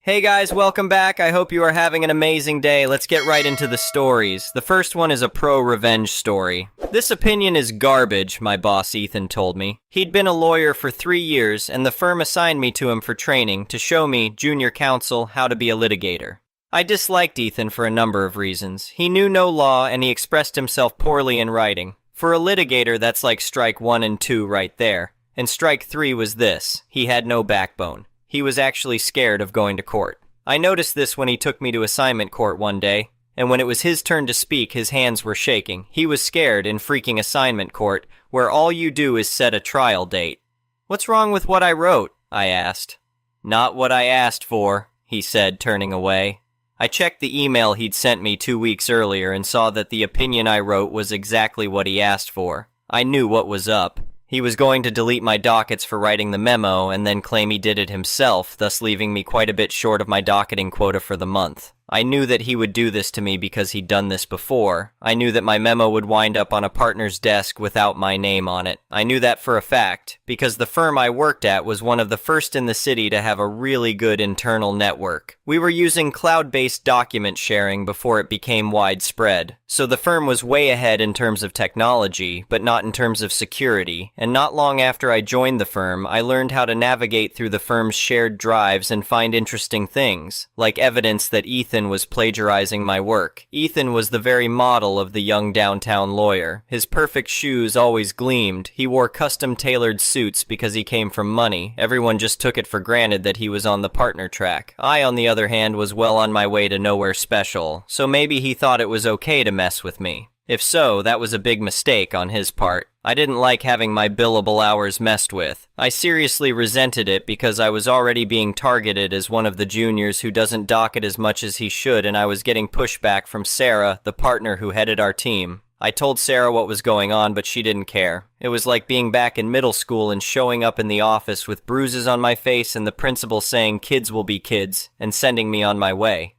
Hey guys, welcome back. I hope you are having an amazing day. Let's get right into the stories. The first one is a pro-revenge story. This opinion is garbage, my boss Ethan told me. He'd been a lawyer for 3 years, and the firm assigned me to him for training to show me, junior counsel, how to be a litigator. I disliked Ethan for a number of reasons. He knew no law, and he expressed himself poorly in writing. For a litigator, that's like strike 1 and 2 right there. And strike 3 was this: he had no backbone. He was actually scared of going to court. I noticed this when he took me to assignment court one day, and when it was his turn to speak, his hands were shaking. He was scared in freaking assignment court, where all you do is set a trial date. "What's wrong with what I wrote?" I asked. "Not what I asked for," he said, turning away. I checked the email he'd sent me 2 weeks earlier and saw that the opinion I wrote was exactly what he asked for. I knew what was up. He was going to delete my dockets for writing the memo and then claim he did it himself, thus leaving me quite a bit short of my docketing quota for the month. I knew that he would do this to me because he'd done this before. I knew that my memo would wind up on a partner's desk without my name on it. I knew that for a fact, because the firm I worked at was one of the first in the city to have a really good internal network. We were using cloud-based document sharing before it became widespread, so the firm was way ahead in terms of technology, but not in terms of security, and not long after I joined the firm, I learned how to navigate through the firm's shared drives and find interesting things, like evidence that Ethan was plagiarizing my work. Ethan was the very model of the young downtown lawyer. His perfect shoes always gleamed. He wore custom-tailored suits because he came from money. Everyone just took it for granted that he was on the partner track. I, on the other hand, was well on my way to nowhere special, so maybe he thought it was okay to mess with me. If so, that was a big mistake on his part. I didn't like having my billable hours messed with. I seriously resented it because I was already being targeted as one of the juniors who doesn't docket as much as he should, and I was getting pushback from Sarah, the partner who headed our team. I told Sarah what was going on, but she didn't care. It was like being back in middle school and showing up in the office with bruises on my face and the principal saying kids will be kids and sending me on my way.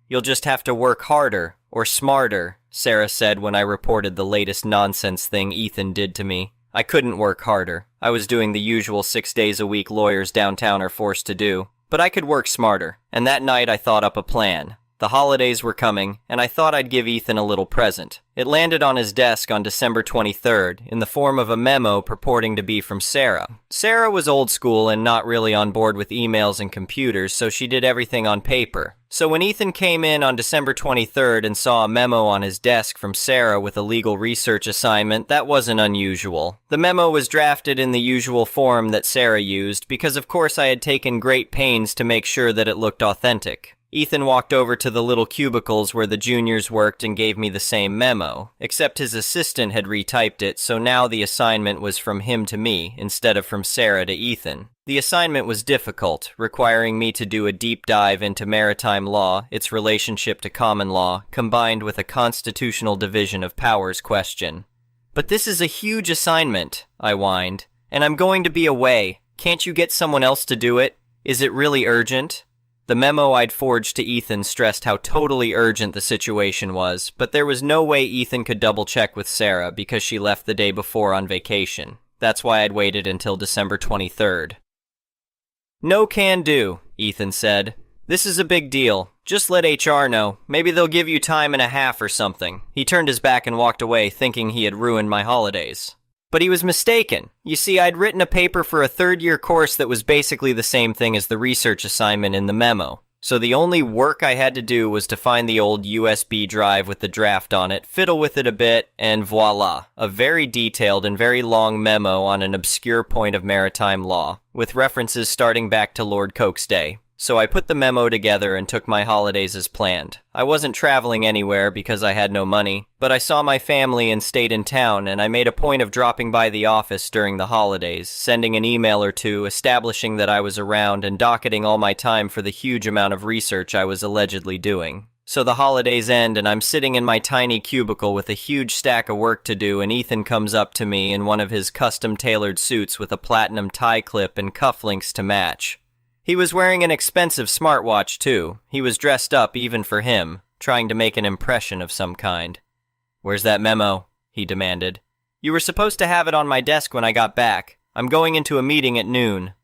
"You'll just have to work harder, or smarter," Sarah said when I reported the latest nonsense thing Ethan did to me. I couldn't work harder. I was doing the usual 6 days a week lawyers downtown are forced to do. But I could work smarter, and that night I thought up a plan. The holidays were coming, and I thought I'd give Ethan a little present. It landed on his desk on December 23rd, in the form of a memo purporting to be from Sarah. Sarah was old school and not really on board with emails and computers, so she did everything on paper. So when Ethan came in on December 23rd and saw a memo on his desk from Sarah with a legal research assignment, that wasn't unusual. The memo was drafted in the usual form that Sarah used, because of course I had taken great pains to make sure that it looked authentic. Ethan walked over to the little cubicles where the juniors worked and gave me the same memo, except his assistant had retyped it, so now the assignment was from him to me, instead of from Sarah to Ethan. The assignment was difficult, requiring me to do a deep dive into maritime law, its relationship to common law, combined with a constitutional division of powers question. "But this is a huge assignment," I whined, "and I'm going to be away. Can't you get someone else to do it? Is it really urgent?" The memo I'd forged to Ethan stressed how totally urgent the situation was, but there was no way Ethan could double-check with Sarah because she left the day before on vacation. That's why I'd waited until December 23rd. "No can do," Ethan said. "This is a big deal. Just let HR know. Maybe they'll give you time and a half or something." He turned his back and walked away, thinking he had ruined my holidays. But he was mistaken. You see, I'd written a paper for a third-year course that was basically the same thing as the research assignment in the memo. So the only work I had to do was to find the old USB drive with the draft on it, fiddle with it a bit, and voila, a very detailed and very long memo on an obscure point of maritime law, with references starting back to Lord Coke's day. So I put the memo together and took my holidays as planned. I wasn't traveling anywhere because I had no money, but I saw my family and stayed in town, and I made a point of dropping by the office during the holidays, sending an email or two establishing that I was around and docketing all my time for the huge amount of research I was allegedly doing. So the holidays end and I'm sitting in my tiny cubicle with a huge stack of work to do, and Ethan comes up to me in one of his custom-tailored suits with a platinum tie clip and cufflinks to match. He was wearing an expensive smartwatch, too. He was dressed up even for him, trying to make an impression of some kind. "Where's that memo?" he demanded. "You were supposed to have it on my desk when I got back. I'm going into a meeting at noon."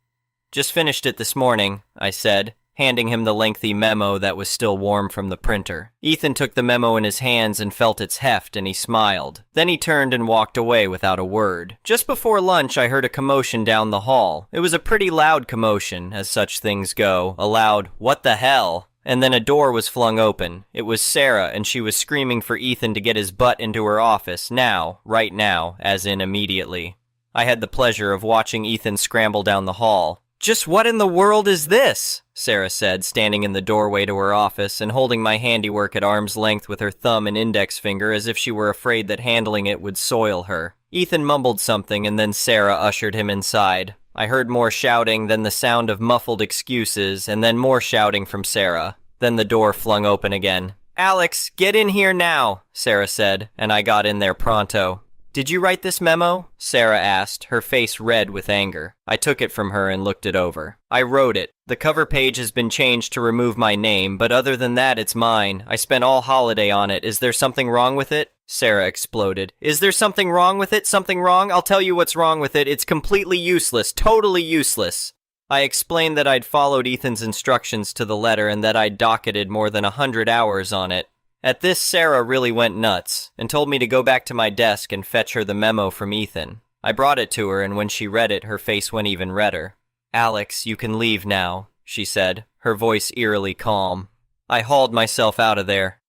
"Just finished it this morning," I said. handing him the lengthy memo that was still warm from the printer. Ethan took the memo in his hands and felt its heft, and he smiled. Then he turned and walked away without a word. Just before lunch, I heard a commotion down the hall. It was a pretty loud commotion, as such things go. A loud, "What the hell?" And then a door was flung open. It was Sarah, and she was screaming for Ethan to get his butt into her office, now, right now, as in immediately. I had the pleasure of watching Ethan scramble down the hall. "Just what in the world is this?" Sarah said, standing in the doorway to her office and holding my handiwork at arm's length with her thumb and index finger as if she were afraid that handling it would soil her. Ethan mumbled something, and then Sarah ushered him inside. I heard more shouting, then the sound of muffled excuses, and then more shouting from Sarah. Then the door flung open again. "Alex, get in here now," Sarah said, and I got in there pronto. "Did you write this memo?" Sarah asked, her face red with anger. I took it from her and looked it over. "I wrote it. The cover page has been changed to remove my name, but other than that, it's mine. I spent all holiday on it. Is there something wrong with it?" Sarah exploded. "Is there something wrong with it? Something wrong? I'll tell you what's wrong with it. It's completely useless. Totally useless." I explained that I'd followed Ethan's instructions to the letter and that I'd docketed more than 100 hours on it. At this, Sarah really went nuts and told me to go back to my desk and fetch her the memo from Ethan. I brought it to her, and when she read it, her face went even redder. "Alex, you can leave now," she said, her voice eerily calm. I hauled myself out of there.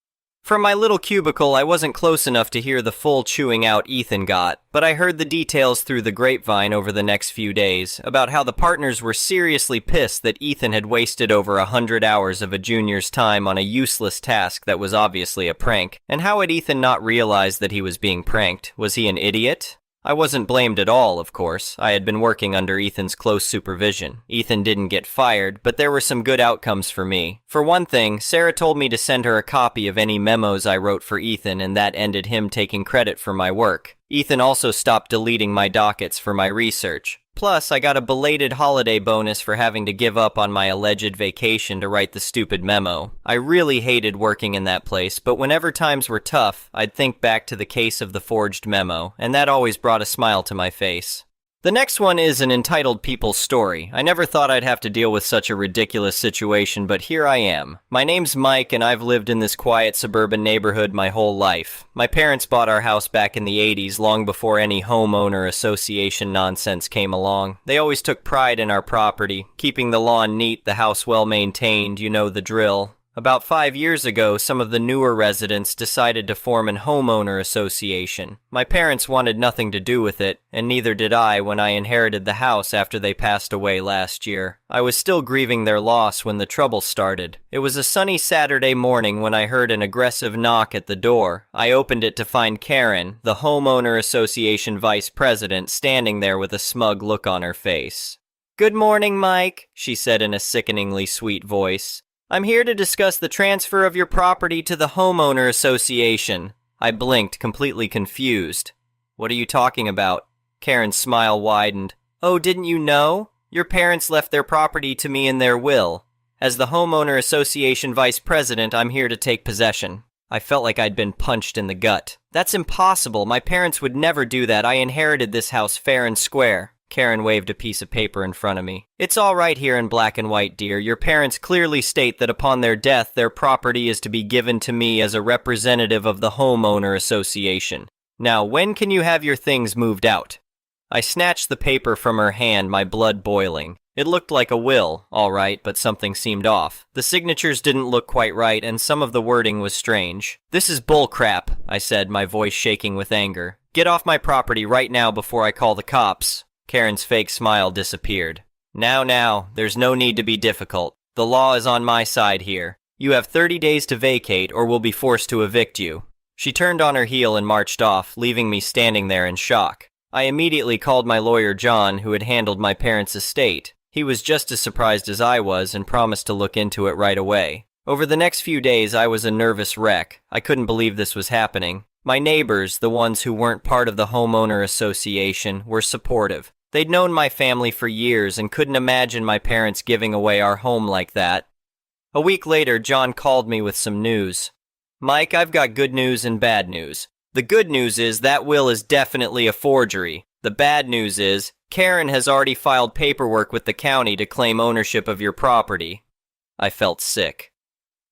From my little cubicle, I wasn't close enough to hear the full chewing out Ethan got, but I heard the details through the grapevine over the next few days about how the partners were seriously pissed that Ethan had wasted over 100 hours of a junior's time on a useless task that was obviously a prank. And how had Ethan not realized that he was being pranked? Was he an idiot? I wasn't blamed at all, of course. I had been working under Ethan's close supervision. Ethan didn't get fired, but there were some good outcomes for me. For one thing, Sarah told me to send her a copy of any memos I wrote for Ethan, and that ended him taking credit for my work. Ethan also stopped deleting my dockets for my research. Plus, I got a belated holiday bonus for having to give up on my alleged vacation to write the stupid memo. I really hated working in that place, but whenever times were tough, I'd think back to the case of the forged memo, and that always brought a smile to my face. The next one is an entitled people's story. I never thought I'd have to deal with such a ridiculous situation, but here I am. My name's Mike, and I've lived in this quiet suburban neighborhood my whole life. My parents bought our house back in the 80s, long before any homeowner association nonsense came along. They always took pride in our property, keeping the lawn neat, the house well maintained, you know the drill. About 5 years ago, some of the newer residents decided to form an homeowner association. My parents wanted nothing to do with it, and neither did I when I inherited the house after they passed away last year. I was still grieving their loss when the trouble started. It was a sunny Saturday morning when I heard an aggressive knock at the door. I opened it to find Karen, the homeowner association vice president, standing there with a smug look on her face. "Good morning, Mike," she said in a sickeningly sweet voice. "I'm here to discuss the transfer of your property to the homeowner association." I blinked, completely confused. "What are you talking about?" Karen's smile widened. "Oh, didn't you know? Your parents left their property to me in their will. As the homeowner association vice president, I'm here to take possession." I felt like I'd been punched in the gut. "That's impossible. My parents would never do that. I inherited this house fair and square." Karen waved a piece of paper in front of me. "It's all right here in black and white, dear. Your parents clearly state that upon their death, their property is to be given to me as a representative of the homeowner association. Now, when can you have your things moved out?" I snatched the paper from her hand, my blood boiling. It looked like a will, all right, but something seemed off. The signatures didn't look quite right, and some of the wording was strange. "This is bullcrap," I said, my voice shaking with anger. "Get off my property right now before I call the cops." Karen's fake smile disappeared. Now, there's no need to be difficult. The law is on my side here. You have 30 days to vacate, or we'll be forced to evict you." She turned on her heel and marched off, leaving me standing there in shock. I immediately called my lawyer John, who had handled my parents' estate. He was just as surprised as I was and promised to look into it right away. Over the next few days, I was a nervous wreck. I couldn't believe this was happening. My neighbors, the ones who weren't part of the homeowner association, were supportive. They'd known my family for years and couldn't imagine my parents giving away our home like that. A week later, John called me with some news. "Mike, I've got good news and bad news. The good news is that will is definitely a forgery. The bad news is Karen has already filed paperwork with the county to claim ownership of your property." I felt sick.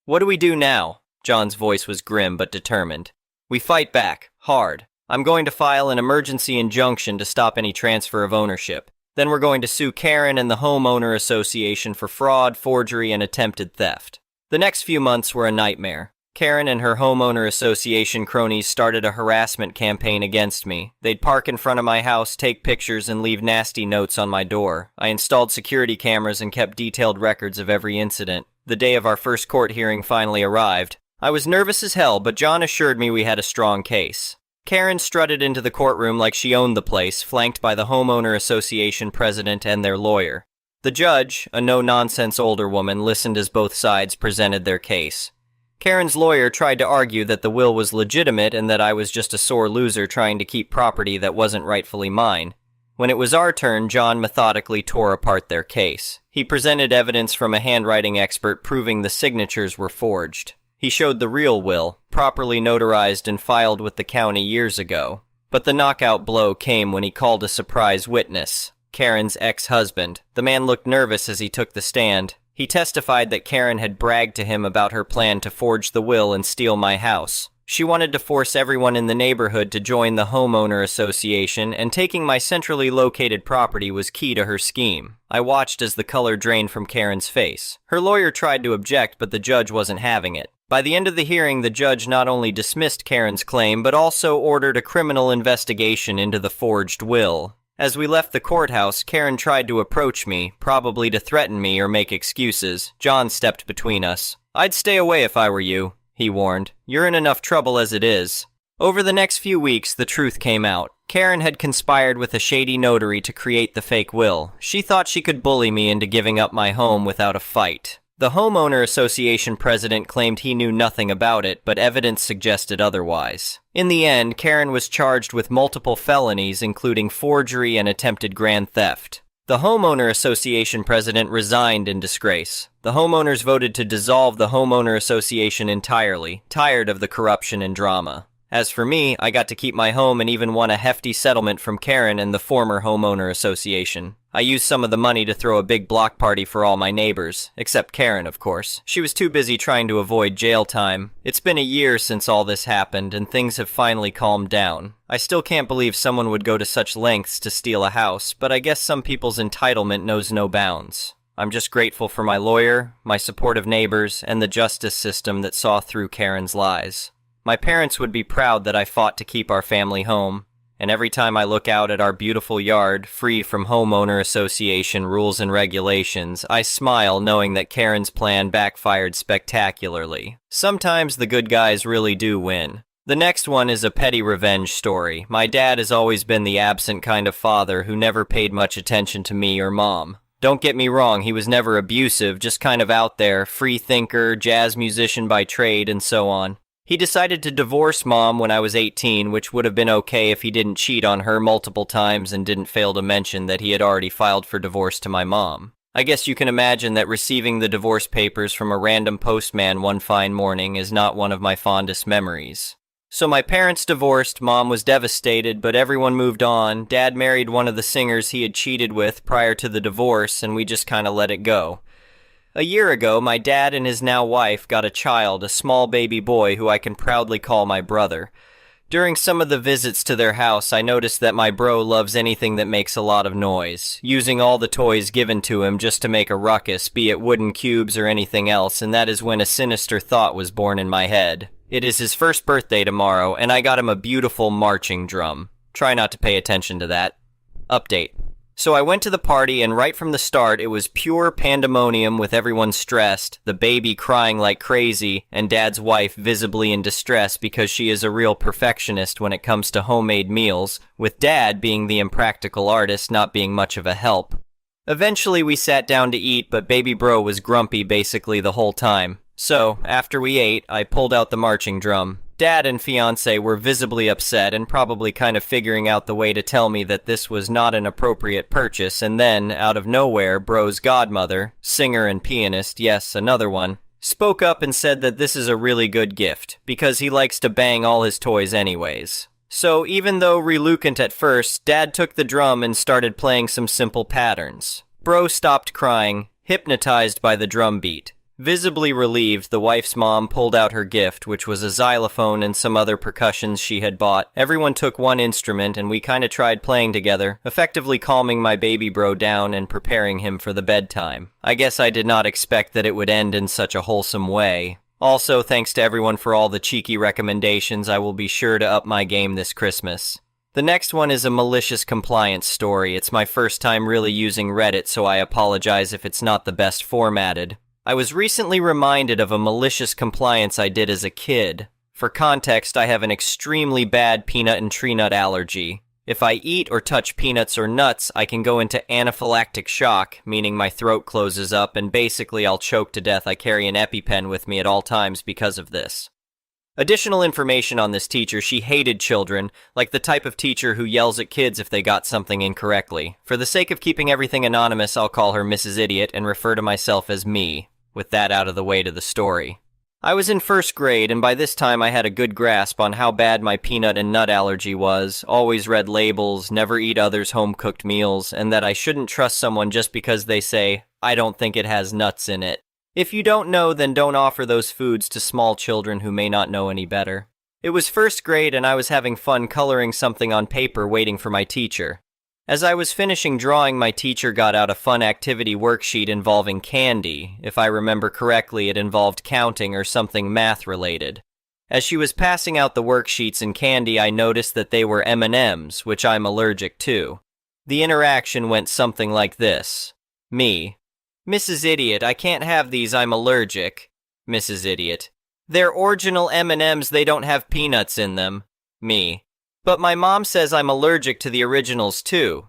What do we do now? John's voice was grim but determined. We fight back, hard. I'm going to file an emergency injunction to stop any transfer of ownership. Then we're going to sue Karen and the homeowner association for fraud, forgery, and attempted theft. The next few months were a nightmare. Karen and her homeowner association cronies started a harassment campaign against me. They'd park in front of my house, take pictures, and leave nasty notes on my door. I installed security cameras and kept detailed records of every incident. The day of our first court hearing finally arrived. I was nervous as hell, but John assured me we had a strong case. Karen strutted into the courtroom like she owned the place, flanked by the homeowner association president and their lawyer. The judge, a no-nonsense older woman, listened as both sides presented their case. Karen's lawyer tried to argue that the will was legitimate and that I was just a sore loser trying to keep property that wasn't rightfully mine. When it was our turn, John methodically tore apart their case. He presented evidence from a handwriting expert proving the signatures were forged. He showed the real will, properly notarized and filed with the county years ago. But the knockout blow came when he called a surprise witness, Karen's ex-husband. The man looked nervous as he took the stand. He testified that Karen had bragged to him about her plan to forge the will and steal my house. She wanted to force everyone in the neighborhood to join the homeowner association, and taking my centrally located property was key to her scheme. I watched as the color drained from Karen's face. Her lawyer tried to object, but the judge wasn't having it. By the end of the hearing, the judge not only dismissed Karen's claim, but also ordered a criminal investigation into the forged will. As we left the courthouse, Karen tried to approach me, probably to threaten me or make excuses. John stepped between us. "I'd stay away if I were you," he warned. "You're in enough trouble as it is." Over the next few weeks, the truth came out. Karen had conspired with a shady notary to create the fake will. She thought she could bully me into giving up my home without a fight. The homeowner association president claimed he knew nothing about it, but evidence suggested otherwise. In the end, Karen was charged with multiple felonies, including forgery and attempted grand theft. The homeowner association president resigned in disgrace. The homeowners voted to dissolve the homeowner association entirely, tired of the corruption and drama. As for me, I got to keep my home and even won a hefty settlement from Karen and the former homeowner association. I used some of the money to throw a big block party for all my neighbors, except Karen, of course. She was too busy trying to avoid jail time. It's been a year since all this happened, and things have finally calmed down. I still can't believe someone would go to such lengths to steal a house, but I guess some people's entitlement knows no bounds. I'm just grateful for my lawyer, my supportive neighbors, and the justice system that saw through Karen's lies. My parents would be proud that I fought to keep our family home, and every time I look out at our beautiful yard, free from homeowner association rules and regulations, I smile knowing that Karen's plan backfired spectacularly. Sometimes the good guys really do win. The next one is a petty revenge story. My dad has always been the absent kind of father who never paid much attention to me or mom. Don't get me wrong, he was never abusive, just kind of out there, free thinker, jazz musician by trade, and so on. He decided to divorce Mom when I was 18, which would have been okay if he didn't cheat on her multiple times and didn't fail to mention that he had already filed for divorce to my mom. I guess you can imagine that receiving the divorce papers from a random postman one fine morning is not one of my fondest memories. So my parents divorced, Mom was devastated, but everyone moved on. Dad married one of the singers he had cheated with prior to the divorce, and we just kind of let it go. A year ago, my dad and his now wife got a child, a small baby boy who I can proudly call my brother. During some of the visits to their house, I noticed that my bro loves anything that makes a lot of noise, using all the toys given to him just to make a ruckus, be it wooden cubes or anything else, and that is when a sinister thought was born in my head. It is his first birthday tomorrow, and I got him a beautiful marching drum. Try not to pay attention to that. Update. So I went to the party, and right from the start, it was pure pandemonium with everyone stressed, the baby crying like crazy, and Dad's wife visibly in distress because she is a real perfectionist when it comes to homemade meals, with Dad being the impractical artist not being much of a help. Eventually we sat down to eat, but baby bro was grumpy basically the whole time. So, after we ate, I pulled out the marching drum. Dad and fiancé were visibly upset and probably kind of figuring out the way to tell me that this was not an appropriate purchase, and then, out of nowhere, bro's godmother, singer and pianist, yes, another one, spoke up and said that this is a really good gift, because he likes to bang all his toys anyways. So, even though reluctant at first, Dad took the drum and started playing some simple patterns. Bro stopped crying, hypnotized by the drum beat. Visibly relieved, the wife's mom pulled out her gift, which was a xylophone and some other percussions she had bought. Everyone took one instrument and we kinda tried playing together, effectively calming my baby bro down and preparing him for the bedtime. I guess I did not expect that it would end in such a wholesome way. Also, thanks to everyone for all the cheeky recommendations. I will be sure to up my game this Christmas. The next one is a malicious compliance story. It's my first time really using Reddit, so I apologize if it's not the best formatted. I was recently reminded of a malicious compliance I did as a kid. For context, I have an extremely bad peanut and tree nut allergy. If I eat or touch peanuts or nuts, I can go into anaphylactic shock, meaning my throat closes up and basically I'll choke to death. I carry an EpiPen with me at all times because of this. Additional information on this teacher: she hated children, like the type of teacher who yells at kids if they got something incorrectly. For the sake of keeping everything anonymous, I'll call her Mrs. Idiot and refer to myself as me. With that out of the way, to the story. I was in first grade, and by this time I had a good grasp on how bad my peanut and nut allergy was, always read labels, never eat others' home-cooked meals, and that I shouldn't trust someone just because they say, "I don't think it has nuts in it." If you don't know, then don't offer those foods to small children who may not know any better. It was first grade, and I was having fun coloring something on paper waiting for my teacher. As I was finishing drawing, my teacher got out a fun activity worksheet involving candy. If I remember correctly, it involved counting or something math-related. As she was passing out the worksheets and candy, I noticed that they were M&Ms, which I'm allergic to. The interaction went something like this. Me: "Mrs. Idiot, I can't have these, I'm allergic." Mrs. Idiot: "They're original M&Ms, they don't have peanuts in them." Me: "But my mom says I'm allergic to the originals too."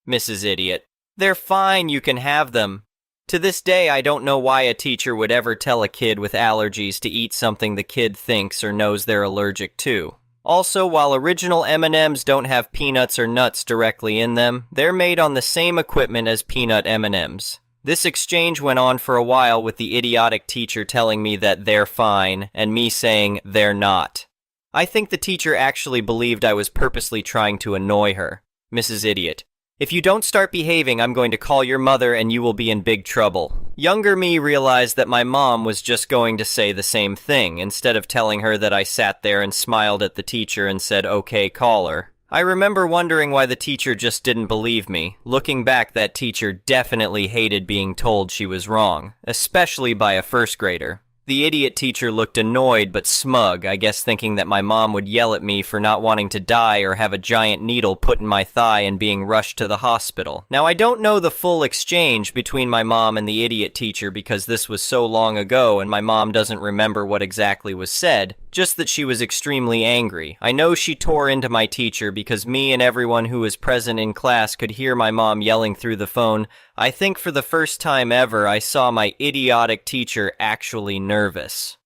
Mrs. Idiot: "They're fine, you can have them." To this day, I don't know why a teacher would ever tell a kid with allergies to eat something the kid thinks or knows they're allergic to. Also, while original M&Ms don't have peanuts or nuts directly in them, they're made on the same equipment as peanut M&Ms. This exchange went on for a while, with the idiotic teacher telling me that they're fine and me saying they're not. I think the teacher actually believed I was purposely trying to annoy her. Mrs. Idiot: "If you don't start behaving, I'm going to call your mother and you will be in big trouble." Younger me realized that my mom was just going to say the same thing. Instead of telling her that, I sat there and smiled at the teacher and said, "Okay, call her." I remember wondering why the teacher just didn't believe me. Looking back, that teacher definitely hated being told she was wrong, especially by a first grader. The idiot teacher looked annoyed but smug, I guess thinking that my mom would yell at me for not wanting to die or have a giant needle put in my thigh and being rushed to the hospital. Now, I don't know the full exchange between my mom and the idiot teacher because this was so long ago and my mom doesn't remember what exactly was said, just that she was extremely angry. I know she tore into my teacher because me and everyone who was present in class could hear my mom yelling through the phone. I think for the first time ever, I saw my idiotic teacher actually nervous.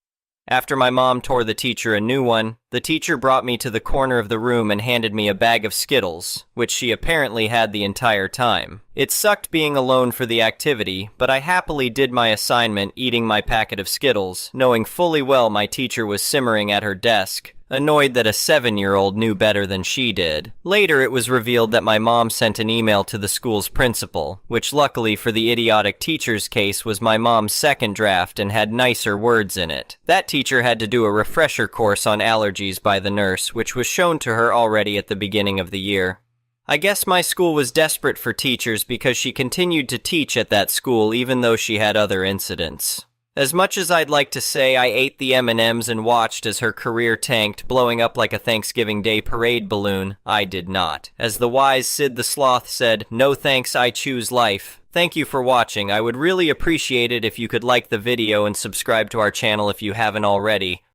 After my mom tore the teacher a new one, the teacher brought me to the corner of the room and handed me a bag of Skittles, which she apparently had the entire time. It sucked being alone for the activity, but I happily did my assignment eating my packet of Skittles, knowing fully well my teacher was simmering at her desk, annoyed that a 7-year-old knew better than she did. Later, it was revealed that my mom sent an email to the school's principal, which luckily for the idiotic teacher's case was my mom's second draft and had nicer words in it. That teacher had to do a refresher course on allergies by the nurse, which was shown to her already at the beginning of the year. I guess my school was desperate for teachers because she continued to teach at that school even though she had other incidents. As much as I'd like to say I ate the M&Ms and watched as her career tanked, blowing up like a Thanksgiving Day parade balloon, I did not. As the wise Sid the Sloth said, "No thanks, I choose life." Thank you for watching. I would really appreciate it if you could like the video and subscribe to our channel if you haven't already.